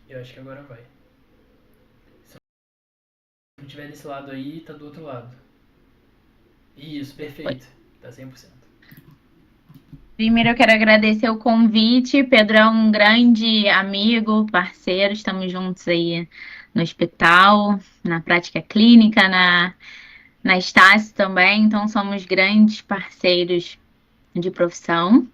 Eu acho que agora vai. Se não tiver desse lado aí, tá do outro lado. Isso, Foi. perfeito. Tá 100%. Primeiro eu quero agradecer o convite. Pedro é um grande amigo, parceiro. Estamos juntos aí no hospital, na prática clínica, na Estácio também. Então somos grandes parceiros de profissão.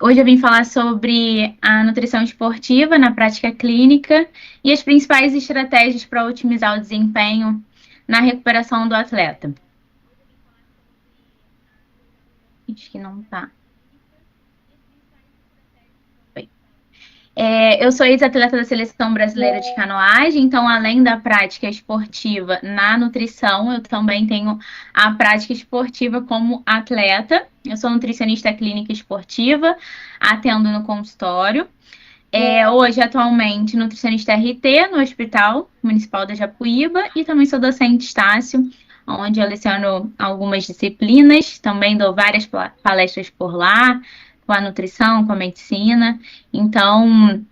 Hoje eu vim falar sobre a nutrição esportiva na prática clínica e as principais estratégias para otimizar o desempenho na recuperação do atleta. Acho que não tá. Eu sou ex-atleta da Seleção Brasileira de Canoagem, então, além da prática esportiva na nutrição, eu também tenho a prática esportiva como atleta. Eu sou nutricionista clínica esportiva, atendo no consultório. Hoje, atualmente, nutricionista RT no Hospital Municipal da Japuíba e também sou docente Estácio, onde eu leciono algumas disciplinas, também dou várias palestras por lá, com a nutrição, com a medicina. Então,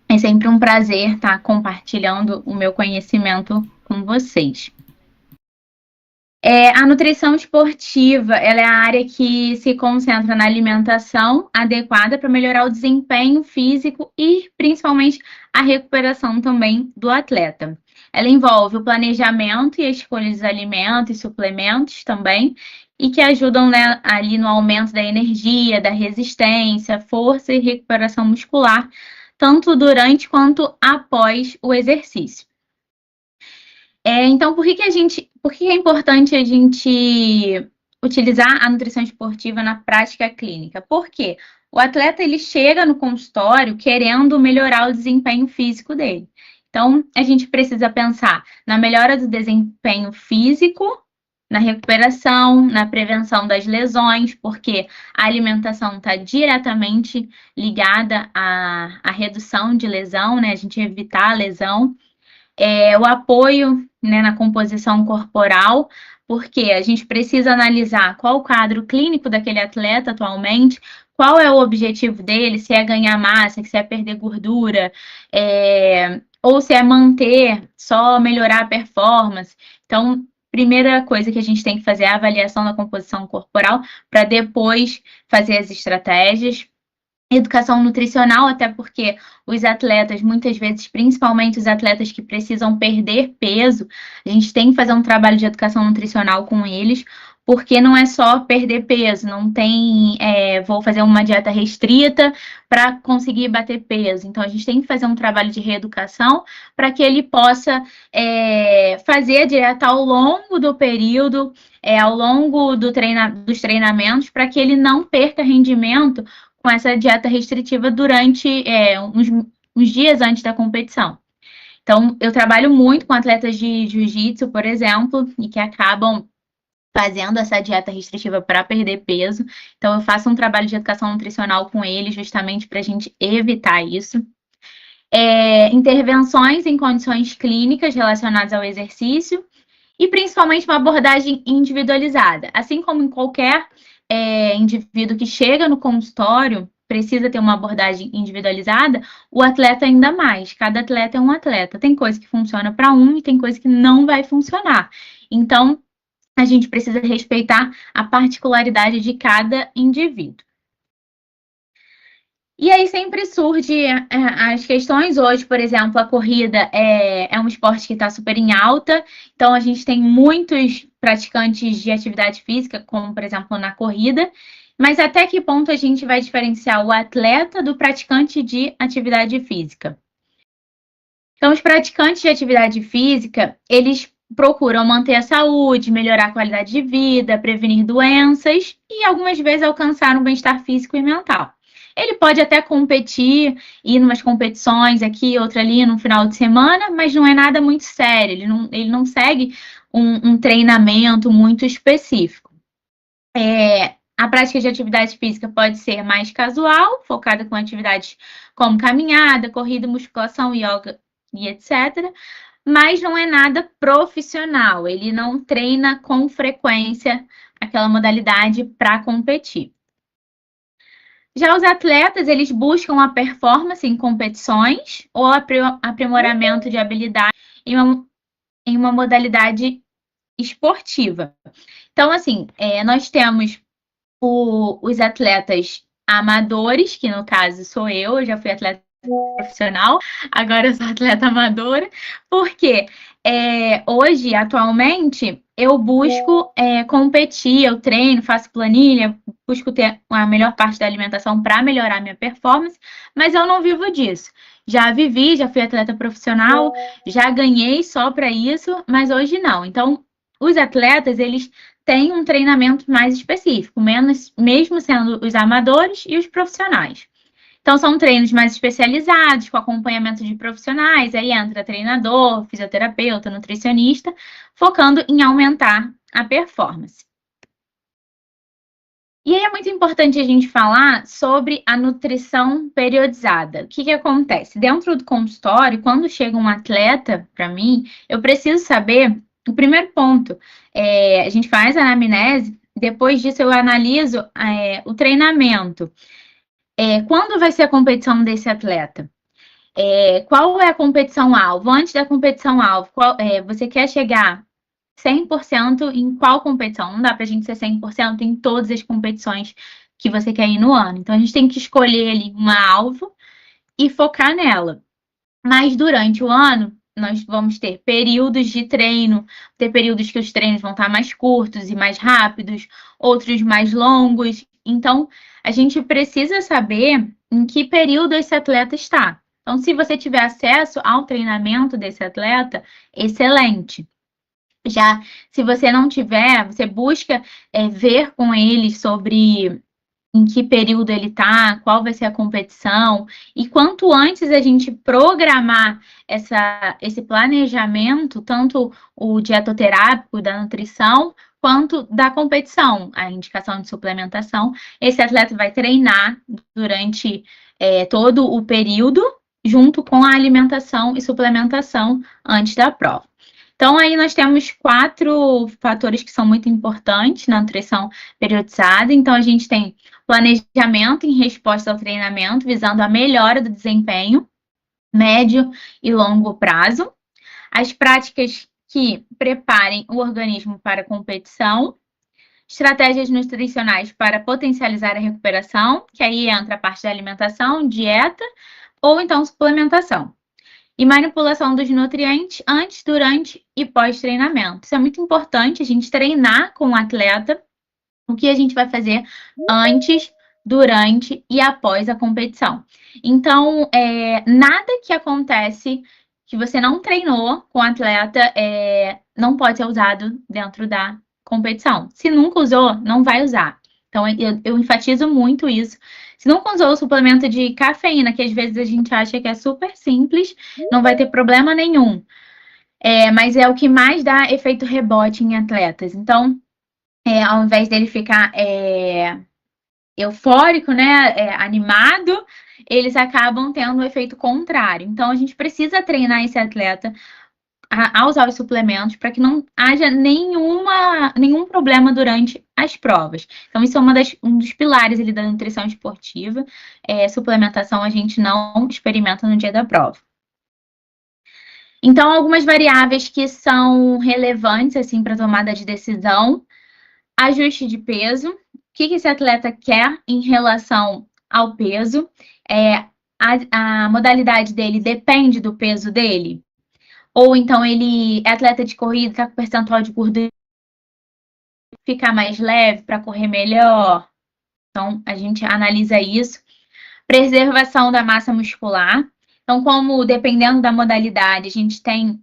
é sempre um prazer estar compartilhando o meu conhecimento com vocês. A nutrição esportiva, ela é a área que se concentra na alimentação adequada para melhorar o desempenho físico e principalmente a recuperação também do atleta. Ela envolve o planejamento e a escolha dos alimentos e suplementos também, e que ajudam, né, ali no aumento da energia, da resistência, força e recuperação muscular, tanto durante quanto após o exercício. Então, por que é importante a gente utilizar a nutrição esportiva na prática clínica? Porque o atleta ele chega no consultório querendo melhorar o desempenho físico dele. Então, a gente precisa pensar na melhora do desempenho físico, na recuperação, na prevenção das lesões, porque a alimentação está diretamente ligada à redução de lesão, né? A gente evitar a lesão. O apoio, né, na composição corporal, porque a gente precisa analisar qual o quadro clínico daquele atleta atualmente, qual é o objetivo dele, se é ganhar massa, se é perder gordura, ou se é manter, só melhorar a performance. Então, primeira coisa que a gente tem que fazer é a avaliação da composição corporal, para depois fazer as estratégias. Educação nutricional, até porque os atletas, muitas vezes, principalmente os atletas que precisam perder peso, a gente tem que fazer um trabalho de educação nutricional com eles, porque não é só perder peso, não tem, vou fazer uma dieta restrita para conseguir bater peso. Então, a gente tem que fazer um trabalho de reeducação para que ele possa fazer a dieta ao longo do período, ao longo dos treinamentos, para que ele não perca rendimento com essa dieta restritiva durante uns dias antes da competição. Então, eu trabalho muito com atletas de jiu-jitsu, por exemplo, e que acabam fazendo essa dieta restritiva para perder peso. Então, eu faço um trabalho de educação nutricional com eles, justamente para a gente evitar isso. Intervenções em condições clínicas relacionadas ao exercício e principalmente uma abordagem individualizada. Assim como em qualquer indivíduo que chega no consultório, precisa ter uma abordagem individualizada, o atleta ainda mais. Cada atleta é um atleta. Tem coisa que funciona para um e tem coisa que não vai funcionar. Então, a gente precisa respeitar a particularidade de cada indivíduo. E aí sempre surge as questões. Hoje, por exemplo, a corrida é um esporte que está super em alta, então a gente tem muitos praticantes de atividade física, como por exemplo na corrida, mas até que ponto a gente vai diferenciar o atleta do praticante de atividade física? Então, os praticantes de atividade física, eles procuram manter a saúde, melhorar a qualidade de vida, prevenir doenças e algumas vezes alcançar um bem-estar físico e mental. Ele pode até competir, ir em umas competições aqui, outra ali, no final de semana, mas não é nada muito sério, ele não segue um treinamento muito específico. A prática de atividade física pode ser mais casual, focada com atividades como caminhada, corrida, musculação, yoga e etc. Mas não é nada profissional, ele não treina com frequência aquela modalidade para competir. Já os atletas, eles buscam a performance em competições ou aprimoramento de habilidade em uma modalidade esportiva. Então, assim, nós temos os atletas amadores, que no caso sou eu já fui atleta profissional, agora eu sou atleta amadora, porque hoje, atualmente, eu busco competir, eu treino, faço planilha, busco ter a melhor parte da alimentação para melhorar minha performance, mas eu não vivo disso. Já vivi, já fui atleta profissional, já ganhei só para isso, mas hoje não. Então, os atletas, eles têm um treinamento mais específico, mesmo sendo os amadores e os profissionais. Então, são treinos mais especializados, com acompanhamento de profissionais, aí entra treinador, fisioterapeuta, nutricionista, focando em aumentar a performance. E aí é muito importante a gente falar sobre a nutrição periodizada. O que acontece? Dentro do consultório, quando chega um atleta para mim, eu preciso saber o primeiro ponto. A gente faz a anamnese, depois disso eu analiso o treinamento. Quando vai ser a competição desse atleta? Qual é a competição-alvo? Antes da competição-alvo, você quer chegar 100% em qual competição? Não dá para a gente ser 100% em todas as competições que você quer ir no ano. Então, a gente tem que escolher ali uma alvo e focar nela. Mas durante o ano, nós vamos ter períodos de treino, ter períodos que os treinos vão estar mais curtos e mais rápidos, outros mais longos. Então, a gente precisa saber em que período esse atleta está. Então, se você tiver acesso ao treinamento desse atleta, excelente. Já se você não tiver, você busca ver com eles sobre em que período ele está, qual vai ser a competição, e quanto antes a gente programar esse planejamento, tanto o dietoterápico, da nutrição, quanto da competição, a indicação de suplementação, esse atleta vai treinar durante todo o período, junto com a alimentação e suplementação antes da prova. Então, aí nós temos 4 fatores que são muito importantes na nutrição periodizada. Então, a gente tem planejamento em resposta ao treinamento, visando a melhora do desempenho, médio e longo prazo. As práticas que preparem o organismo para a competição. Estratégias nutricionais para potencializar a recuperação, que aí entra a parte da alimentação, dieta, ou então suplementação. E manipulação dos nutrientes antes, durante e pós-treinamento. Isso é muito importante, a gente treinar com o atleta o que a gente vai fazer antes, durante e após a competição. Então, nada que acontece que você não treinou com o atleta não pode ser usado dentro da competição. Se nunca usou, não vai usar. Então, eu enfatizo muito isso. Se nunca usou o suplemento de cafeína, que às vezes a gente acha que é super simples, não vai ter problema nenhum. Mas é o que mais dá efeito rebote em atletas. Então, ao invés dele ficar eufórico, né, animado, eles acabam tendo o efeito contrário. Então, a gente precisa treinar esse atleta a usar os suplementos para que não haja nenhum problema durante as provas. Então, isso é um dos pilares ali da nutrição esportiva. Suplementação a gente não experimenta no dia da prova. Então, algumas variáveis que são relevantes assim, para a tomada de decisão. Ajuste de peso. O que esse atleta quer em relação ao peso? A modalidade dele depende do peso dele? Ou então ele é atleta de corrida, está com percentual de gordura, ficar mais leve para correr melhor. Então, a gente analisa isso. Preservação da massa muscular. Então, como dependendo da modalidade, a gente tem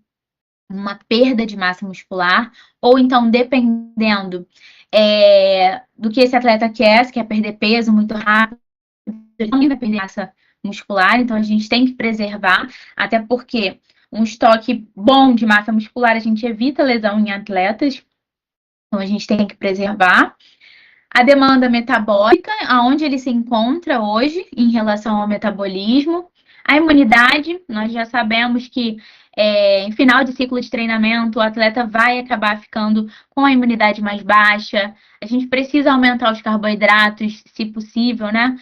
uma perda de massa muscular, ou então dependendo do que esse atleta quer, se quer perder peso muito rápido, ele também vai perder massa muscular, então a gente tem que preservar, até porque um estoque bom de massa muscular a gente evita lesão em atletas, então a gente tem que preservar. A demanda metabólica, aonde ele se encontra hoje em relação ao metabolismo. A imunidade, nós já sabemos que em final de ciclo de treinamento, o atleta vai acabar ficando com a imunidade mais baixa. A gente precisa aumentar os carboidratos, se possível, né?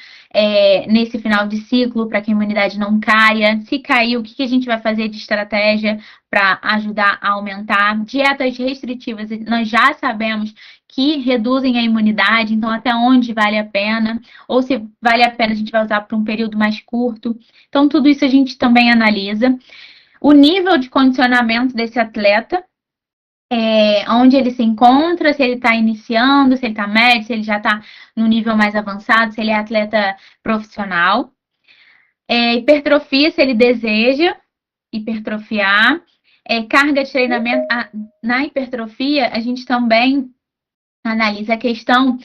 Nesse final de ciclo, para que a imunidade não caia. Se cair, o que a gente vai fazer de estratégia para ajudar a aumentar? Dietas restritivas, nós já sabemos que reduzem a imunidade, então até onde vale a pena, ou se vale a pena a gente vai usar por um período mais curto. Então, tudo isso a gente também analisa. O nível de condicionamento desse atleta, onde ele se encontra, se ele está iniciando, se ele está médio, se ele já está no nível mais avançado, se ele é atleta profissional. Hipertrofia, se ele deseja hipertrofiar. Carga de treinamento. Na hipertrofia, a gente também analisa a questão,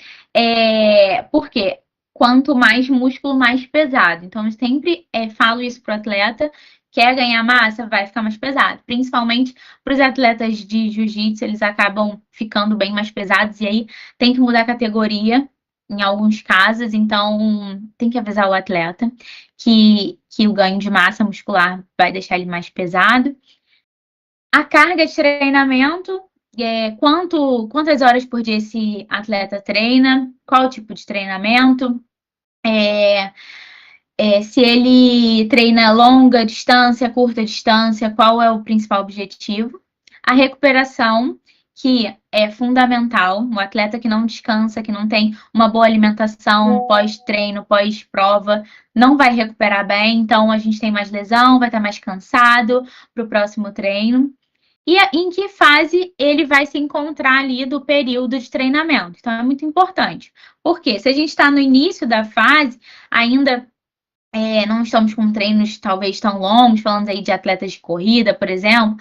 porque quanto mais músculo, mais pesado. Então, eu sempre falo isso para o atleta, quer ganhar massa, vai ficar mais pesado. Principalmente para os atletas de jiu-jitsu, eles acabam ficando bem mais pesados, e aí tem que mudar a categoria em alguns casos, então tem que avisar o atleta que o ganho de massa muscular vai deixar ele mais pesado. A carga de treinamento, quantas horas por dia esse atleta treina, qual tipo de treinamento, se ele treina longa distância, curta distância, qual é o principal objetivo. A recuperação, que é fundamental, um atleta que não descansa, que não tem uma boa alimentação pós-treino, pós-prova, não vai recuperar bem, então a gente tem mais lesão, vai estar mais cansado para o próximo treino. E em que fase ele vai se encontrar ali do período de treinamento. Então, é muito importante. Porque se a gente está no início da fase, ainda não estamos com treinos talvez tão longos, falando aí de atletas de corrida, por exemplo,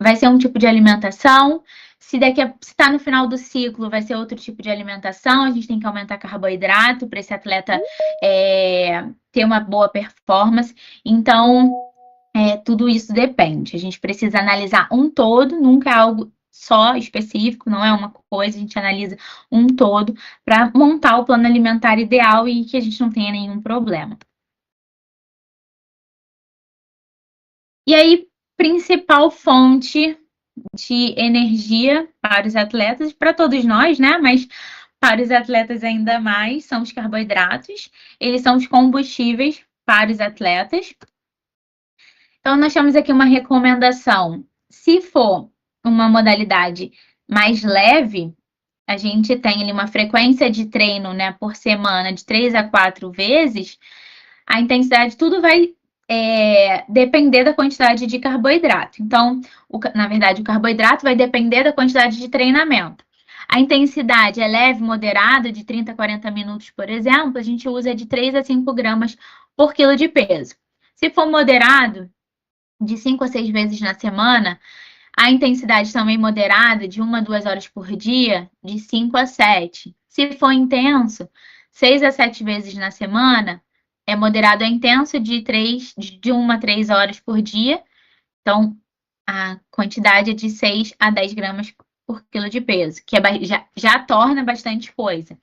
vai ser um tipo de alimentação. Se está no final do ciclo, vai ser outro tipo de alimentação. A gente tem que aumentar carboidrato para esse atleta ter uma boa performance. Então, tudo isso depende. A gente precisa analisar um todo, nunca é algo só específico, não é uma coisa, a gente analisa um todo para montar o plano alimentar ideal e que a gente não tenha nenhum problema. E aí, principal fonte de energia para os atletas, para todos nós, né? Mas para os atletas ainda mais, são os carboidratos. Eles são os combustíveis para os atletas. Então, nós temos aqui uma recomendação. Se for uma modalidade mais leve, a gente tem ali uma frequência de treino, né, por semana de 3 a 4 vezes, a intensidade, tudo vai depender da quantidade de carboidrato. Então, na verdade, o carboidrato vai depender da quantidade de treinamento. A intensidade é leve, moderada, de 30 a 40 minutos, por exemplo, a gente usa de 3 a 5 gramas por quilo de peso. Se for moderado, de 5 a 6 vezes na semana, a intensidade também moderada, de 1 a 2 horas por dia, de 5 a 7. Se for intenso, 6 a 7 vezes na semana, é moderado a intenso, de 1 a 3 horas por dia. Então, a quantidade é de 6 a 10 gramas por quilo de peso, que já torna bastante coisa.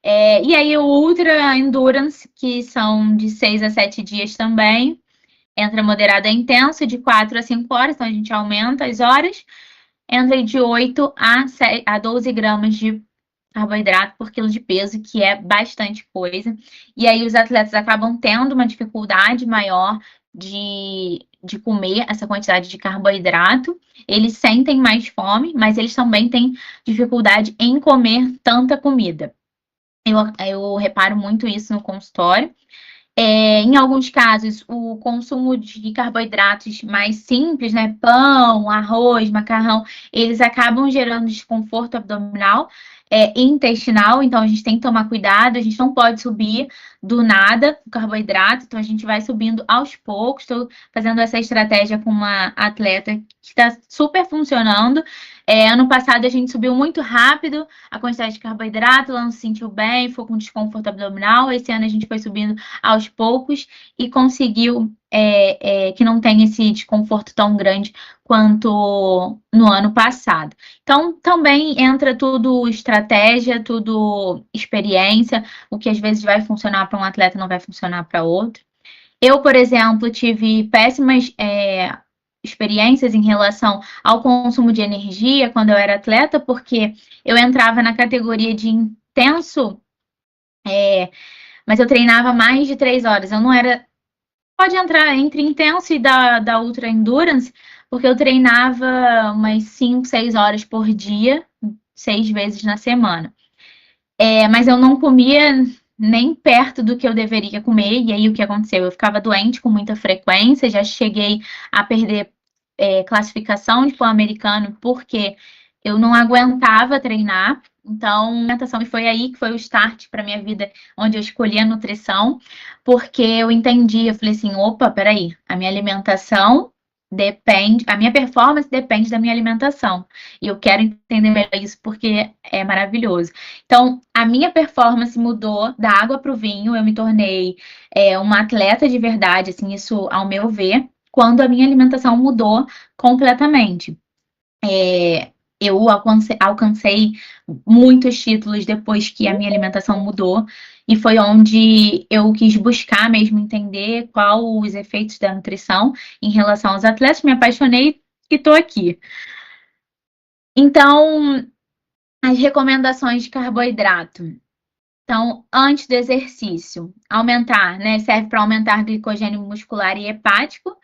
E aí, o Ultra Endurance, que são de 6 a 7 dias também, entra moderado a intenso, de 4 a 5 horas, então a gente aumenta as horas. Entra de 8 a 12 gramas de carboidrato por quilo de peso, que é bastante coisa. E aí os atletas acabam tendo uma dificuldade maior de comer essa quantidade de carboidrato. Eles sentem mais fome, mas eles também têm dificuldade em comer tanta comida. Eu reparo muito isso no consultório. Em alguns casos, o consumo de carboidratos mais simples, né, pão, arroz, macarrão, eles acabam gerando desconforto abdominal e intestinal, então a gente tem que tomar cuidado, a gente não pode subir do nada o carboidrato, então a gente vai subindo aos poucos. Estou fazendo essa estratégia com uma atleta que está super funcionando. Ano passado a gente subiu muito rápido a quantidade de carboidrato, ela não se sentiu bem, ficou com desconforto abdominal. Esse ano a gente foi subindo aos poucos e conseguiu que não tenha esse desconforto tão grande quanto no ano passado. Então, também entra tudo estratégia, tudo experiência, o que às vezes vai funcionar para um atleta não vai funcionar para outro. Eu, por exemplo, tive péssimas experiências em relação ao consumo de energia quando eu era atleta, porque eu entrava na categoria de intenso, mas eu treinava mais de 3 horas. Eu não era. Pode entrar entre intenso e da Ultra Endurance, porque eu treinava umas 5, 6 horas por dia, 6 vezes na semana. Mas eu não comia nem perto do que eu deveria comer, e aí o que aconteceu? Eu ficava doente com muita frequência, já cheguei a perder classificação de Pan-Americano porque eu não aguentava treinar. Então, alimentação, e foi aí que foi o start para minha vida, onde eu escolhi a nutrição, porque eu entendi, eu falei assim, opa, peraí, a minha alimentação depende, a minha performance depende da minha alimentação. E eu quero entender melhor isso porque é maravilhoso. Então, a minha performance mudou da água para o vinho, eu me tornei uma atleta de verdade, assim, isso ao meu ver, quando a minha alimentação mudou completamente. Eu alcancei muitos títulos depois que a minha alimentação mudou, e foi onde eu quis buscar mesmo entender qual os efeitos da nutrição em relação aos atletas, me apaixonei e estou aqui. Então, as recomendações de carboidrato. Então, antes do exercício, aumentar, né? Serve para aumentar glicogênio muscular e hepático,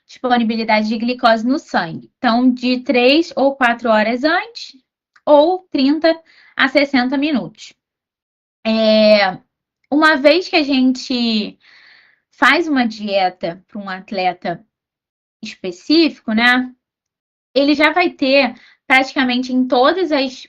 disponibilidade de glicose no sangue. Então, de 3 ou 4 horas antes, ou 30 a 60 minutos. Uma vez que a gente faz uma dieta para um atleta específico, né? Ele já vai ter praticamente em todas as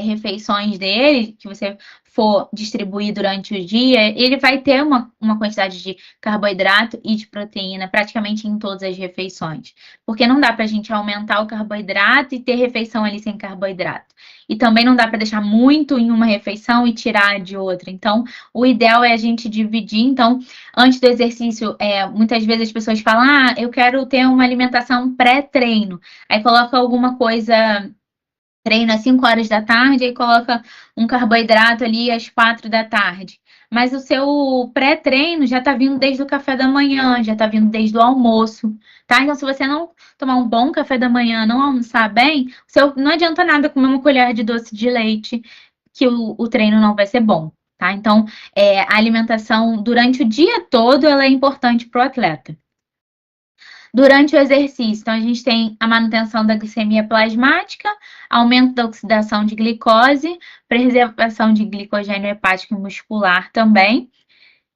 refeições dele, que você for distribuir durante o dia, ele vai ter uma quantidade de carboidrato e de proteína praticamente em todas as refeições. Porque não dá para a gente aumentar o carboidrato e ter refeição ali sem carboidrato. E também não dá para deixar muito em uma refeição e tirar de outra. Então, o ideal é a gente dividir. Então, antes do exercício, muitas vezes as pessoas falam: ah, eu quero ter uma alimentação pré-treino. Aí coloca alguma coisa, treina às 5 horas da tarde e coloca um carboidrato ali às 4 da tarde. Mas o seu pré-treino já está vindo desde o café da manhã, já está vindo desde o almoço, tá? Então, se você não tomar um bom café da manhã, não almoçar bem, não adianta nada comer uma colher de doce de leite, que o treino não vai ser bom, tá? Então, a alimentação durante o dia todo, ela é importante para o atleta. Durante o exercício, então a gente tem a manutenção da glicemia plasmática, aumento da oxidação de glicose, preservação de glicogênio hepático e muscular também,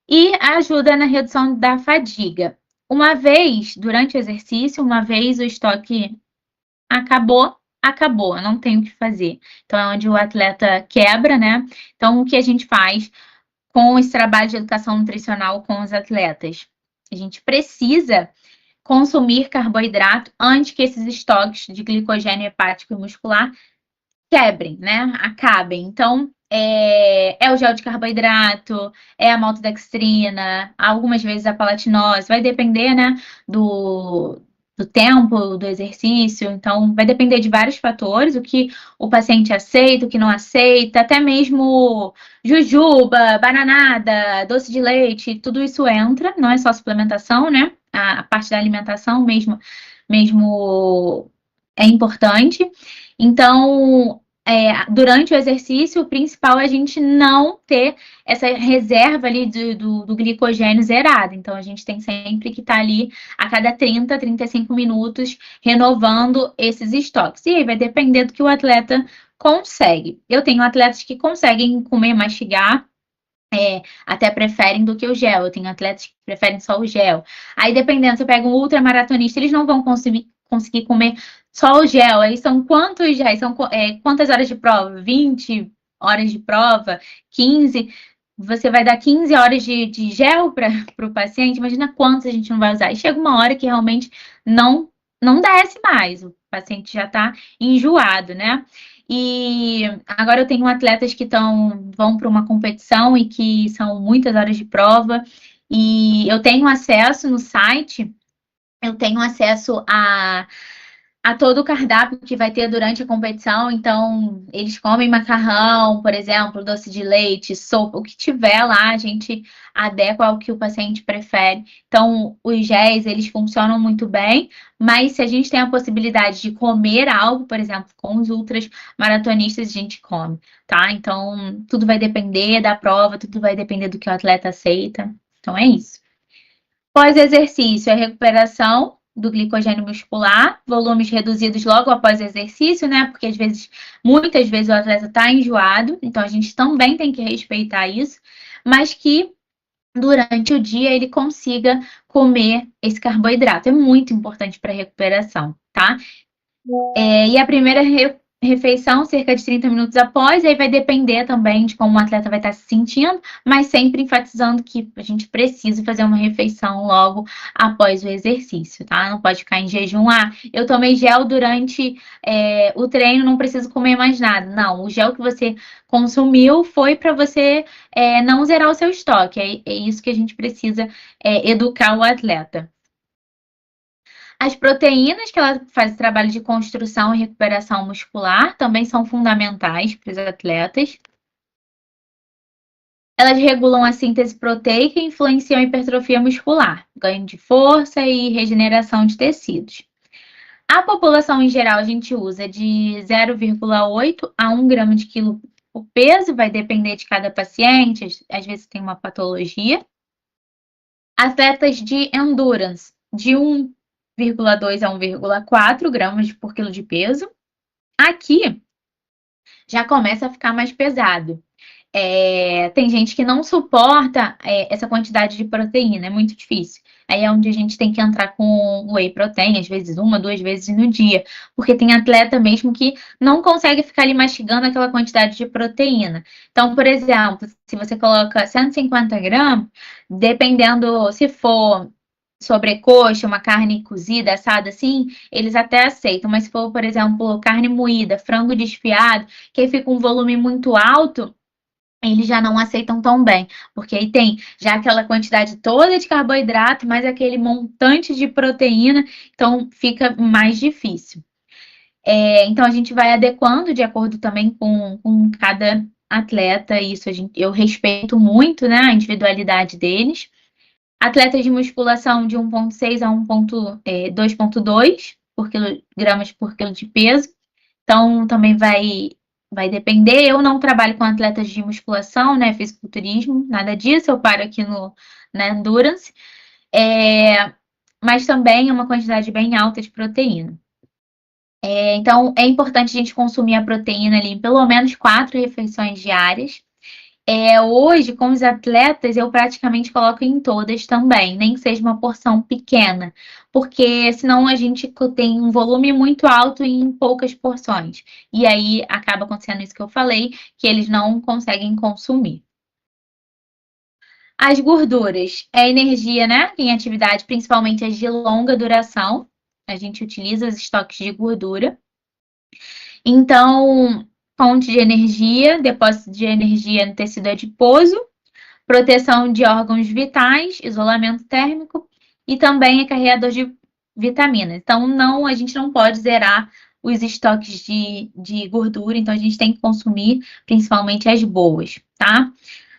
e ajuda na redução da fadiga. Uma vez, durante o exercício, uma vez o estoque acabou, não tem o que fazer. Então é onde o atleta quebra, né? Então o que a gente faz com esse trabalho de educação nutricional com os atletas? A gente precisa consumir carboidrato antes que esses estoques de glicogênio hepático e muscular quebrem, né? Acabem. Então, o gel de carboidrato, é a maltodextrina, algumas vezes a palatinose, vai depender, né, do tempo, do exercício, então vai depender de vários fatores, o que o paciente aceita, o que não aceita, até mesmo jujuba, bananada, doce de leite, tudo isso entra, não é só suplementação, né? A parte da alimentação mesmo é importante. Então, durante o exercício, o principal é a gente não ter essa reserva ali do glicogênio zerado. Então, a gente tem sempre que estar ali a cada 30, 35 minutos renovando esses estoques. E aí vai depender do que o atleta consegue. Eu tenho atletas que conseguem comer, mastigar, até preferem do que o gel. Eu tenho atletas que preferem só o gel. Aí, dependendo, se eu pego um ultramaratonista, eles não vão conseguir comer só o gel. Aí são quantos géis? São quantas horas de prova? 20 horas de prova? 15? Você vai dar 15 horas de gel para o paciente? Imagina quantos a gente não vai usar. E chega uma hora que realmente não desce mais. O paciente já está enjoado, né? E agora eu tenho atletas que vão para uma competição e que são muitas horas de prova. E eu tenho acesso no site, eu tenho acesso a todo o cardápio que vai ter durante a competição. Então, eles comem macarrão, por exemplo, doce de leite, sopa, o que tiver lá, a gente adequa ao que o paciente prefere. Então, os géis, eles funcionam muito bem, mas se a gente tem a possibilidade de comer algo, por exemplo, com os ultras maratonistas, a gente come, tá? Então, tudo vai depender da prova, tudo vai depender do que o atleta aceita. Então, é isso. Pós-exercício, é recuperação do glicogênio muscular, volumes reduzidos logo após o exercício, né? Porque às vezes, muitas vezes o atleta está enjoado, então a gente também tem que respeitar isso, mas que durante o dia ele consiga comer esse carboidrato. É muito importante para a recuperação, tá? E a primeira refeição, cerca de 30 minutos após, aí vai depender também de como o atleta vai estar se sentindo, mas sempre enfatizando que a gente precisa fazer uma refeição logo após o exercício, tá? Não pode ficar em jejum. Ah, eu tomei gel durante o treino, não preciso comer mais nada. Não, o gel que você consumiu foi para você não zerar o seu estoque. É isso que a gente precisa educar o atleta. As proteínas, que ela faz trabalho de construção e recuperação muscular, também são fundamentais para os atletas. Elas regulam a síntese proteica e influenciam a hipertrofia muscular, ganho de força e regeneração de tecidos. A população em geral a gente usa de 0,8 a 1 grama de quilo por peso, vai depender de cada paciente, às vezes tem uma patologia. Atletas de endurance, de 1,2 a 1,4 gramas por quilo de peso. Aqui já começa a ficar mais pesado. Tem gente que não suporta essa quantidade de proteína, é muito difícil. Aí é onde a gente tem que entrar com whey protein, às vezes 1, 2 vezes no dia, porque tem atleta mesmo que não consegue ficar ali mastigando aquela quantidade de proteína. Então, por exemplo, se você coloca 150 gramas, dependendo se for sobrecoxa, uma carne cozida, assada assim, eles até aceitam, mas se for, por exemplo, carne moída, frango desfiado, que aí fica um volume muito alto, eles já não aceitam tão bem, porque aí tem já aquela quantidade toda de carboidrato, mais aquele montante de proteína, então fica mais difícil. Então a gente vai adequando de acordo também com cada atleta, isso eu respeito muito, né, a individualidade deles. Atletas de musculação de 1,6 a 2,2 gramas por quilo de peso. Então, também vai depender. Eu não trabalho com atletas de musculação, né? Fisiculturismo, nada disso. Eu paro aqui na Endurance. Mas também é uma quantidade bem alta de proteína. Então, é importante a gente consumir a proteína ali em pelo menos 4 refeições diárias. Hoje, com os atletas, eu praticamente coloco em todas também, nem que seja uma porção pequena, porque senão a gente tem um volume muito alto em poucas porções. E aí acaba acontecendo isso que eu falei, que eles não conseguem consumir. As gorduras é energia, né? Em atividade, principalmente as de longa duração. A gente utiliza os estoques de gordura. Então, fonte de energia, depósito de energia no tecido adiposo, proteção de órgãos vitais, isolamento térmico e também é carregador de vitaminas. Então, a gente não pode zerar os estoques de gordura, então a gente tem que consumir principalmente as boas, tá?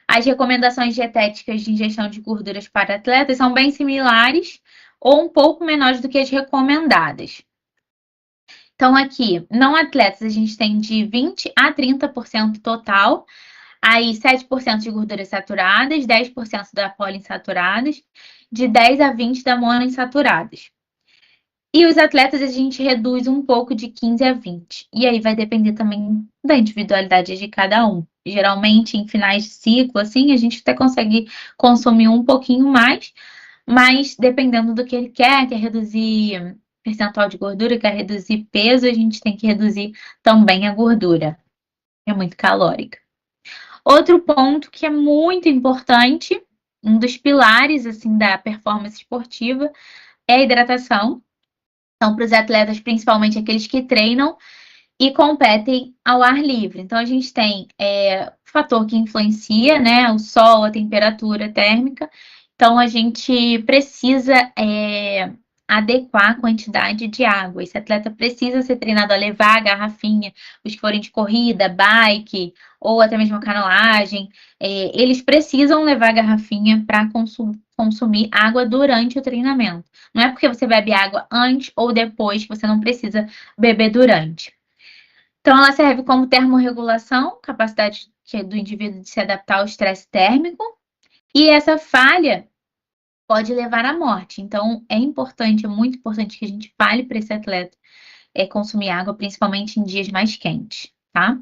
As recomendações dietéticas de ingestão de gorduras para atletas são bem similares ou um pouco menores do que as recomendadas. Então, aqui, não atletas, a gente tem de 20 a 30% total, aí 7% de gorduras saturadas, 10% da poliinsaturadas, de 10 a 20 da monoinsaturadas. E os atletas a gente reduz um pouco de 15 a 20. E aí vai depender também da individualidade de cada um. Geralmente, em finais de ciclo, assim, a gente até consegue consumir um pouquinho mais, mas dependendo do que ele quer reduzir percentual de gordura, quer reduzir peso, a gente tem que reduzir também a gordura. É muito calórica. Outro ponto que é muito importante, um dos pilares assim da performance esportiva, é a hidratação. Então, para os atletas, principalmente aqueles que treinam e competem ao ar livre. Então, a gente tem fator que influencia, né? O sol, a temperatura térmica. Então, a gente precisa adequar a quantidade de água. Esse atleta precisa ser treinado a levar a garrafinha, os que forem de corrida, bike ou até mesmo canoagem, eles precisam levar a garrafinha para consumir água durante o treinamento. Não é porque você bebe água antes ou depois que você não precisa beber durante. Então, ela serve como termorregulação, capacidade do indivíduo de se adaptar ao estresse térmico, e essa falha pode levar à morte. Então, é importante, é muito importante que a gente fale para esse atleta consumir água, principalmente em dias mais quentes, tá?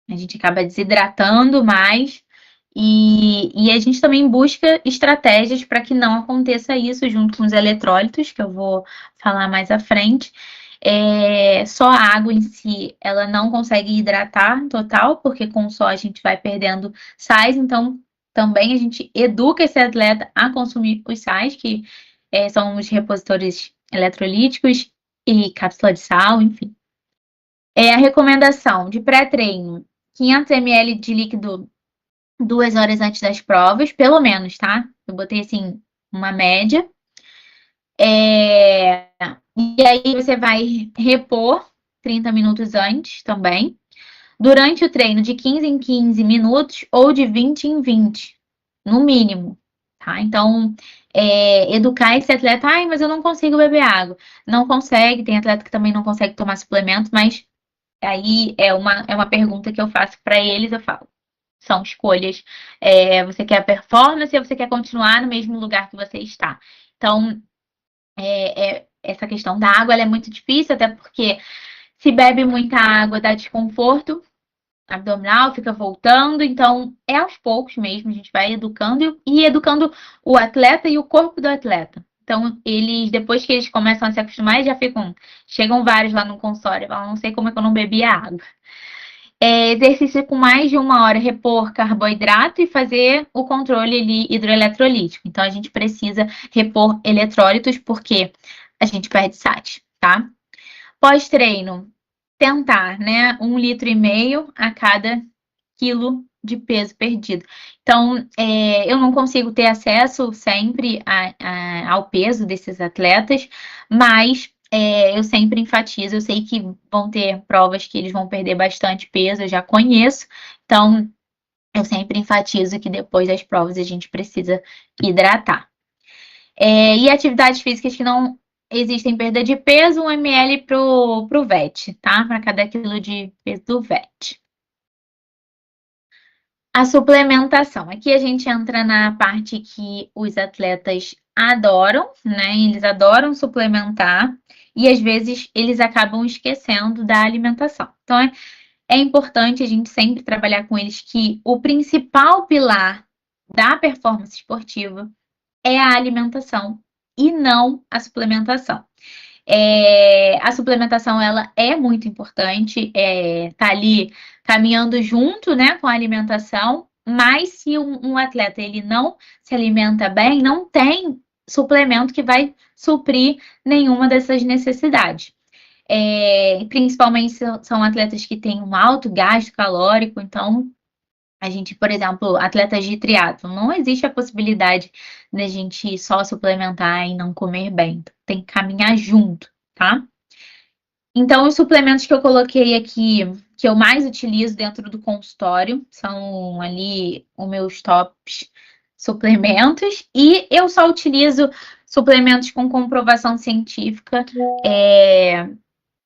A gente acaba desidratando mais e a gente também busca estratégias para que não aconteça isso junto com os eletrólitos, que eu vou falar mais à frente. Só a água em si, ela não consegue hidratar total, porque com só a gente vai perdendo sais, então também a gente educa esse atleta a consumir os sais, que são os repositores eletrolíticos e cápsula de sal, enfim. A recomendação de pré-treino, 500 ml de líquido 2 horas antes das provas, pelo menos, tá? Eu botei assim, uma média. E aí você vai repor 30 minutos antes também. Durante o treino, de 15 em 15 minutos ou de 20 em 20, no mínimo, tá? Então, educar esse atleta, mas eu não consigo beber água. Não consegue, tem atleta que também não consegue tomar suplemento, mas aí é uma pergunta que eu faço para eles, eu falo. São escolhas. Você quer performance ou você quer continuar no mesmo lugar que você está? Então, essa questão da água ela é muito difícil, até porque se bebe muita água dá desconforto abdominal, fica voltando, então é aos poucos mesmo, a gente vai educando e educando o atleta e o corpo do atleta. Então, depois que eles começam a se acostumar, já chegam vários lá no consultório, falam, não sei como é que eu não bebia água. Exercício com mais de 1 hora, repor carboidrato e fazer o controle hidroeletrolítico. Então, a gente precisa repor eletrólitos porque a gente perde SAT, tá? Pós-treino, tentar, né? 1,5 litro a cada quilo de peso perdido. Então, eu não consigo ter acesso sempre ao peso desses atletas, mas eu sempre enfatizo. Eu sei que vão ter provas que eles vão perder bastante peso, eu já conheço. Então, eu sempre enfatizo que depois das provas a gente precisa hidratar. E atividades físicas que não existem perda de peso, 1 ml para o VET, tá? Para cada quilo de peso do VET. A suplementação. Aqui a gente entra na parte que os atletas adoram, né? Eles adoram suplementar e às vezes eles acabam esquecendo da alimentação. Então é importante a gente sempre trabalhar com eles que o principal pilar da performance esportiva é a alimentação e não a suplementação. A suplementação ela é muito importante, tá ali caminhando junto, né, com a alimentação, mas se um atleta ele não se alimenta bem, não tem suplemento que vai suprir nenhuma dessas necessidades. Principalmente são atletas que têm um alto gasto calórico, então a gente, por exemplo, atletas de triatlo, não existe a possibilidade da gente só suplementar e não comer bem. Tem que caminhar junto, tá? Então, os suplementos que eu coloquei aqui, que eu mais utilizo dentro do consultório, são ali os meus tops suplementos. E eu só utilizo suplementos com comprovação científica.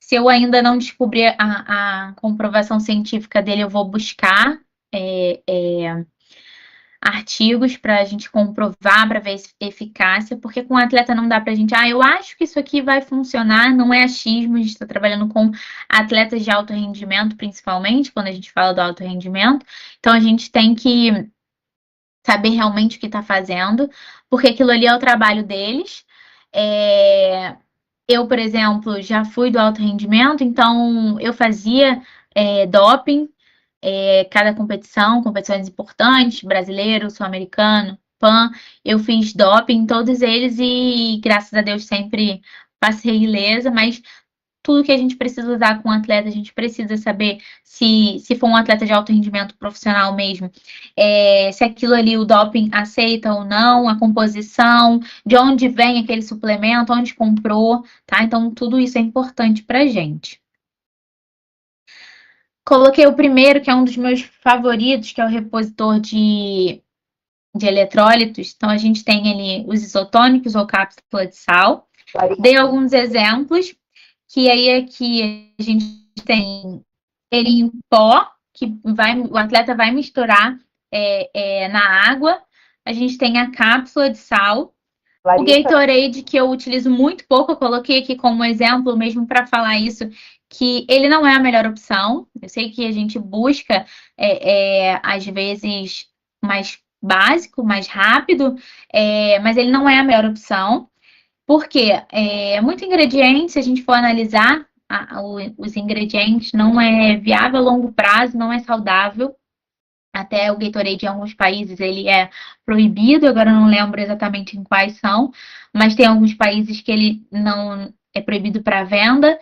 Se eu ainda não descobrir a comprovação científica dele, eu vou buscar artigos para a gente comprovar, para ver eficácia, porque com o atleta não dá para a gente, eu acho que isso aqui vai funcionar, não é achismo, a gente está trabalhando com atletas de alto rendimento, principalmente, quando a gente fala do alto rendimento, então a gente tem que saber realmente o que está fazendo, porque aquilo ali é o trabalho deles. Eu, por exemplo, já fui do alto rendimento, então eu fazia doping, cada competições importantes, brasileiro, sul-americano, PAN, eu fiz doping em todos eles e, graças a Deus, sempre passei ilesa, mas tudo que a gente precisa usar com o atleta, a gente precisa saber se for um atleta de alto rendimento profissional mesmo, se aquilo ali o doping aceita ou não, a composição, de onde vem aquele suplemento, onde comprou, tá? Então, tudo isso é importante pra gente. Coloquei o primeiro, que é um dos meus favoritos, que é o repositor de eletrólitos. Então, a gente tem ali os isotônicos ou cápsula de sal. Dei alguns exemplos, que aí aqui a gente tem ele em pó, que o atleta vai misturar na água. A gente tem a cápsula de sal. O Gatorade, que eu utilizo muito pouco, eu coloquei aqui como exemplo mesmo para falar isso, que ele não é a melhor opção. Eu sei que a gente busca, às vezes, mais básico, mais rápido, mas ele não é a melhor opção. Porque muito ingrediente, se a gente for analisar os ingredientes, não é viável a longo prazo, não é saudável. Até o Gatorade em alguns países ele é proibido, agora eu não lembro exatamente em quais são, mas tem alguns países que ele não é proibido para venda.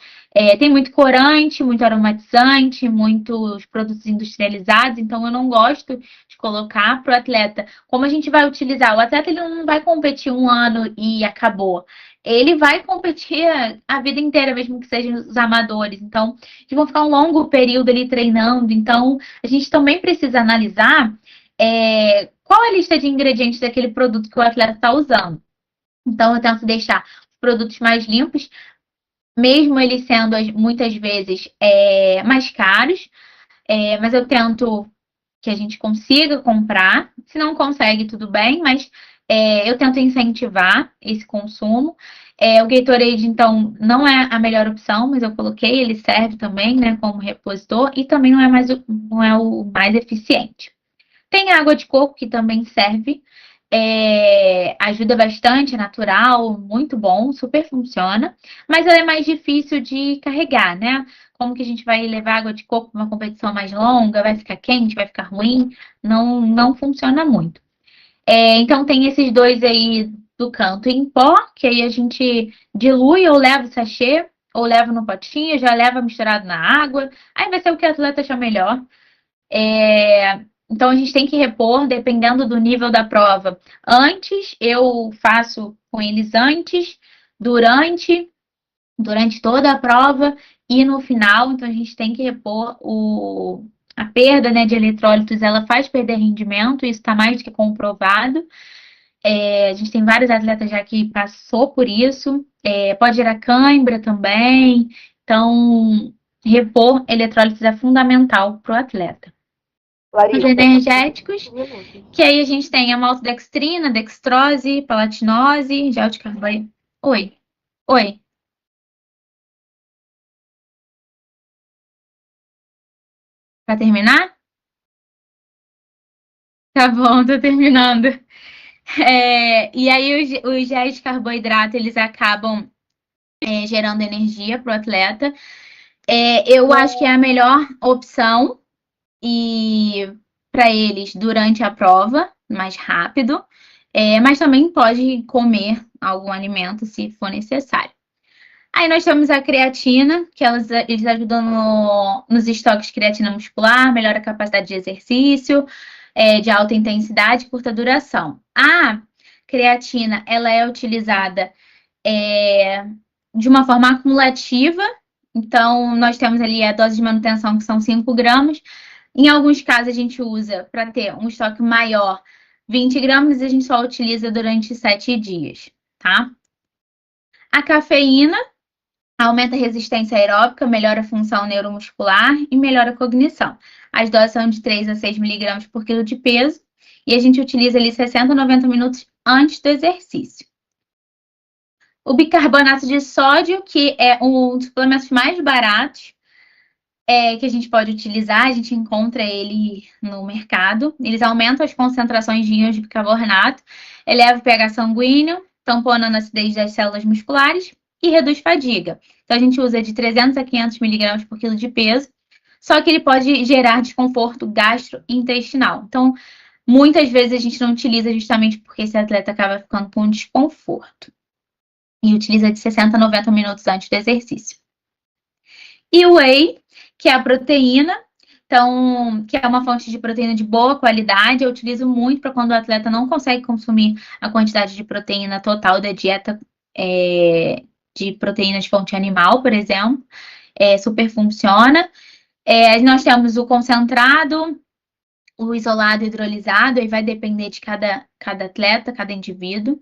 Tem muito corante, muito aromatizante, muitos produtos industrializados, então eu não gosto de colocar para o atleta. Como a gente vai utilizar? O atleta ele não vai competir um ano e acabou. Ele vai competir a vida inteira, mesmo que sejam os amadores. Então, eles vão ficar um longo período ali treinando. Então, a gente também precisa analisar qual é a lista de ingredientes daquele produto que o atleta está usando. Então, eu tento deixar os produtos mais limpos, mesmo eles sendo muitas vezes mais caros, mas eu tento que a gente consiga comprar. Se não consegue, tudo bem, mas eu tento incentivar esse consumo. O Gatorade, então, não é a melhor opção, mas eu coloquei, ele serve também, né, como repositor e também não é o mais eficiente. Tem água de coco que também serve, ajuda bastante, é natural, muito bom, super funciona, mas ela é mais difícil de carregar, né? Como que a gente vai levar água de coco para uma competição mais longa? Vai ficar quente, vai ficar ruim? Não funciona muito. Então tem esses dois aí do canto em pó, que aí a gente dilui ou leva o sachê, ou leva no potinho, já leva misturado na água. Aí vai ser o que o atleta achar melhor. Então a gente tem que repor dependendo do nível da prova. Antes, eu faço com eles antes, durante toda a prova e no final. Então a gente tem que repor a perda, né, de eletrólitos, ela faz perder rendimento, isso está mais do que comprovado. A gente tem vários atletas já que passou por isso. Pode gerar cãibra também. Então, repor eletrólitos é fundamental para o atleta. Os energéticos, que aí a gente tem a maltodextrina, dextrose, palatinose, gel de carboidrato. Oi. Para terminar? Tá bom, tô terminando. E aí os géis de carboidrato, eles acabam gerando energia para o atleta. Eu acho que é a melhor opção e para eles durante a prova, mais rápido, mas também pode comer algum alimento se for necessário. Aí nós temos a creatina, que eles ajudam nos estoques de creatina muscular, melhora a capacidade de exercício, de alta intensidade e curta duração. A creatina, ela é utilizada de uma forma acumulativa, então nós temos ali a dose de manutenção, que são 5 gramas. Em alguns casos, a gente usa para ter um estoque maior, 20 gramas, e a gente só utiliza durante 7 dias, tá? A cafeína aumenta a resistência aeróbica, melhora a função neuromuscular e melhora a cognição. As doses são de 3 a 6 miligramas por quilo de peso e a gente utiliza ali 60 a 90 minutos antes do exercício. O bicarbonato de sódio, que é um dos suplementos mais baratos que a gente pode utilizar, a gente encontra ele no mercado. Eles aumentam as concentrações de íons de bicarbonato, eleva o pH sanguíneo, tamponando a acidez das células musculares e reduz fadiga. Então, a gente usa de 300 a 500 miligramas por quilo de peso, só que ele pode gerar desconforto gastrointestinal. Então, muitas vezes a gente não utiliza justamente porque esse atleta acaba ficando com desconforto. E utiliza de 60 a 90 minutos antes do exercício. E o whey, que é a proteína, então, que é uma fonte de proteína de boa qualidade. Eu utilizo muito para quando o atleta não consegue consumir a quantidade de proteína total da dieta de proteína de fonte animal, por exemplo. Super funciona. Nós temos o concentrado, o isolado hidrolisado, aí vai depender de cada atleta, cada indivíduo.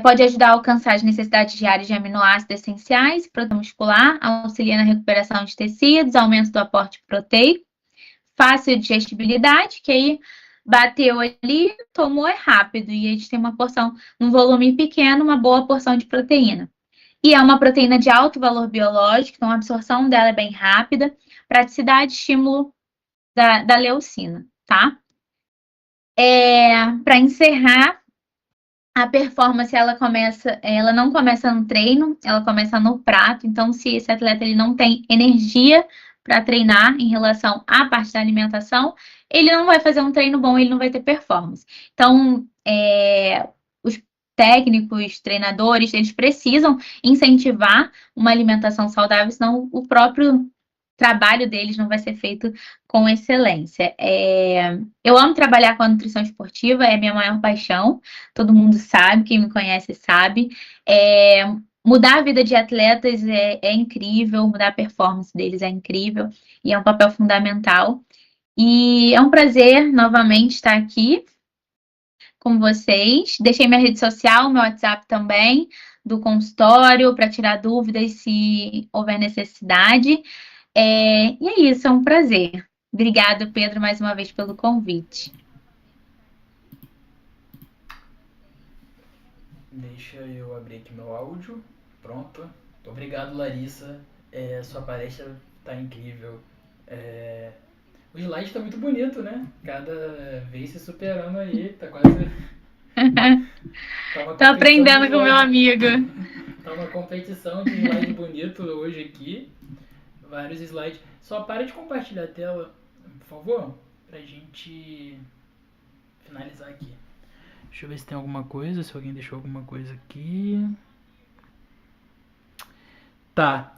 Pode ajudar a alcançar as necessidades diárias de aminoácidos essenciais, proteína muscular, auxilia na recuperação de tecidos, aumento do aporte proteico, fácil digestibilidade, que aí bateu ali, tomou rápido, e a gente tem uma porção, num volume pequeno, uma boa porção de proteína. E é uma proteína de alto valor biológico, então a absorção dela é bem rápida, praticidade, estímulo da leucina, tá? Para encerrar, a performance ela não começa no treino, ela começa no prato. Então, se esse atleta ele não tem energia para treinar em relação à parte da alimentação, ele não vai fazer um treino bom, ele não vai ter performance. Então, os técnicos, treinadores, eles precisam incentivar uma alimentação saudável, senão o próprio trabalho deles não vai ser feito com excelência. Eu amo trabalhar com a nutrição esportiva, é a minha maior paixão, todo mundo sabe, quem me conhece sabe. Mudar a vida de atletas é incrível, mudar a performance deles é incrível, e é um papel fundamental. E é um prazer novamente estar aqui com vocês. Deixei minha rede social, meu WhatsApp também, do consultório, para tirar dúvidas se houver necessidade. E é isso, é um prazer. Obrigada, Pedro, mais uma vez pelo convite. Deixa eu abrir aqui meu áudio. Pronto. Obrigado, Larissa. Sua palestra tá incrível. O slide tá muito bonito, né? Cada vez se superando aí. Tá quase. Tá uma Tô aprendendo com meu slide. amigo. Tá uma competição de slide bonito hoje aqui. Vários slides. Só para de compartilhar a tela, por favor, pra gente finalizar aqui. Deixa eu ver se tem alguma coisa, se alguém deixou alguma coisa aqui. Tá.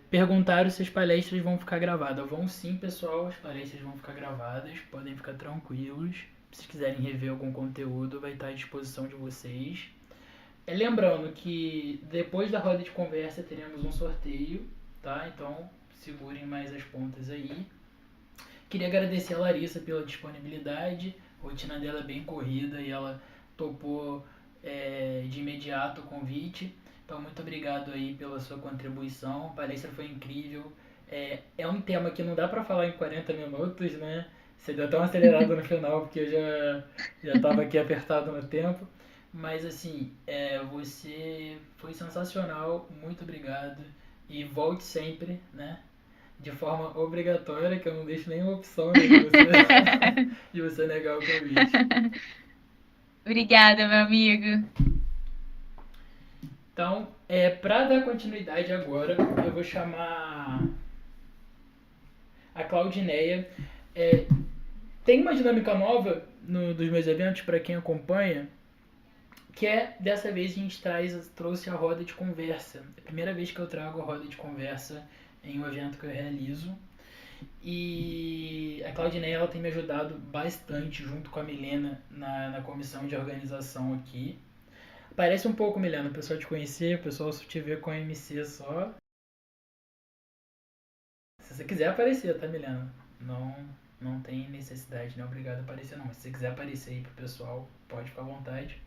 Perguntaram se as palestras vão ficar gravadas. Vão sim, pessoal, as palestras vão ficar gravadas, podem ficar tranquilos. Se quiserem rever algum conteúdo, vai estar à disposição de vocês. Lembrando que depois da roda de conversa teremos um sorteio, tá? Então segurem mais as pontas aí. Queria agradecer a Larissa pela disponibilidade. A rotina dela é bem corrida e ela topou de imediato o convite. Então, muito obrigado aí pela sua contribuição. A palestra foi incrível. É um tema que não dá para falar em 40 minutos, né? Você deu até uma acelerada no final, porque eu já estava aqui apertado no tempo. Mas, assim, você foi sensacional. Muito obrigado. E volte sempre, né? De forma obrigatória, que eu não deixo nenhuma opção né, de você negar o convite. Obrigada, meu amigo. Então, para dar continuidade agora, eu vou chamar a Claudineia. Tem uma dinâmica nova dos meus eventos, para quem acompanha, que dessa vez a gente trouxe a roda de conversa. É a primeira vez que eu trago a roda de conversa em um evento que eu realizo. E a Claudineia ela tem me ajudado bastante junto com a Milena na comissão de organização aqui. Parece um pouco, Milena, o pessoal te conhecer, o pessoal te ver com a MC só. Se você quiser aparecer, tá, Milena? Não tem necessidade, não é obrigado a aparecer não. Mas se você quiser aparecer aí pro pessoal, pode ficar à vontade.